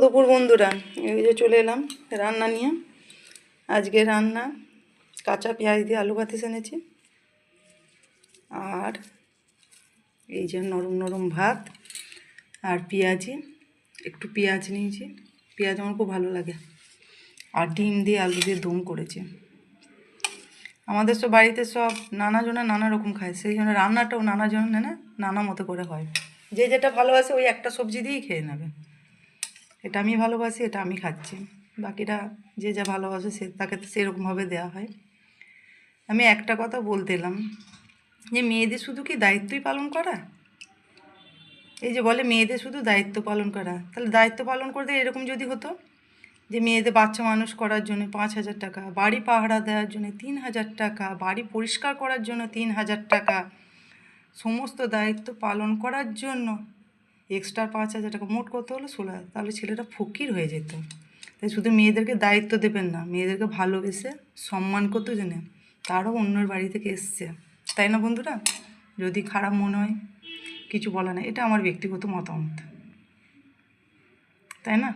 দুপুর বন্ধুরা, এই যে চলে এলাম রান্না নিয়ে। আজকে রান্না কাঁচা পেঁয়াজ দিয়ে আলু ভাতে এনেছি, আর এই যে নরম নরম ভাত আর পেঁয়াজি, একটু পেঁয়াজ নিয়েছি, পেঁয়াজ আমার খুব ভালো লাগে, আর ডিম দিয়ে আলু দিয়ে দম করেছি। আমাদের সব বাড়িতে সব নানাজনা নানা রকম খায়, সেই জন্য রান্নাটাও নানাজনে নানা মতো করে হয়। যে যেটা ভালোবাসে ওই একটা সবজি দিয়েই খেয়ে নেবে। এটা আমি ভালোবাসি, এটা আমি খাচ্ছি, বাকিরা যে যা ভালোবাসে সে তাকে সেরকমভাবে দেওয়া হয়। আমি একটা কথা বলতে এলাম যে মেয়েদের শুধু কি দায়িত্বই পালন করা? এই যে বলে মেয়েদের শুধু দায়িত্ব পালন করা, তাহলে দায়িত্ব পালন করতে এরকম যদি হতো যে মেয়েদের বাচ্চা মানুষ করার জন্য 5,000 টাকা, বাড়ি পাহারা দেওয়ার জন্য 3,000 টাকা, বাড়ি পরিষ্কার করার জন্য 3,000 টাকা, সমস্ত দায়িত্ব পালন করার জন্য এক্সট্রা 5,000 টাকা, মোট কত হলো 16,000, তাহলে ছেলেটা ফকির হয়ে যেত। তাই শুধু মেয়েদেরকে দায়িত্ব দেবেন না, মেয়েদেরকে ভালোবেসে সম্মান করতে জেনে তারও অন্যের বাড়ি থেকে এসছে, তাই না বন্ধুরা? যদি খারাপ মনে হয় কিছু বলা না, এটা আমার ব্যক্তিগত মতামত, তাই না?